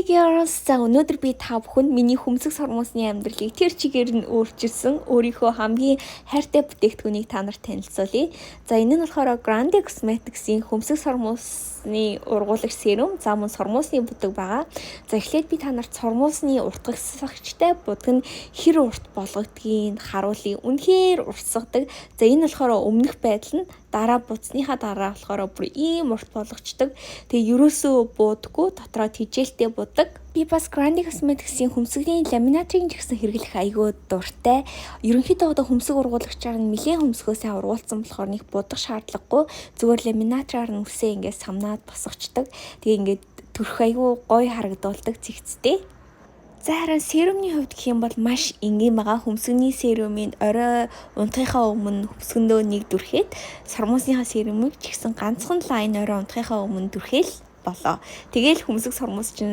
girls, за өнөөдөр би та бүхэнд миний хөмсг сормосны амьдралыг тэр чигээр нь өөрчилсөн өөрийнхөө хамгийн хайртай бүтээгдэхүүнийг та нарт танилцуулъя. За энэ нь болохоор Grande Cosmetics-ийн хөмсг сормосны ургуулагч серум, за мөн сормосны бүдэг байгаа. За эхлээд би та нарт сормосны уртгасгчтай бүдэг нь хэр урт болгодгийг харуулъя. Үнэхээр уртсгадаг. За энэ болохоор өмнөх байдал нь дараа буцсныхаа дараа болохоор бүр ийм урт болгочдөг. Тэгээ ерөөсөө буудаггүй, дотроо тижээлтэй будаг. Би бас Grande Cosmetics-ийн хөмсгөлийн ламинатрийг гэсэн хэрэглэх аягүй дуртай. Ерөнхийдөө хөмсг ургуулагчаар нь нэлээд хөмсгөө сайн ургуулсан болохоор нэг будах шаардлагагүй. Зүгээр ламинатраар нь үсээ ингээд самнаад босгочдөг. Тэгээ ингээд төрх аягүй гоё харагдуулдаг цэгцтэй. За харин серумны хувьд гэх юм бол маш энгийн байгаа. Хөмсгөний серумын орой унтахынхаа өмнө хөмсгөндөө нэг дүрхээд сормосныхаа серумыг ч гэсэн ганцхан лайн орой унтахынхаа өмнө дүрхээл болоо. Тэгээл хөмсг сормос чинь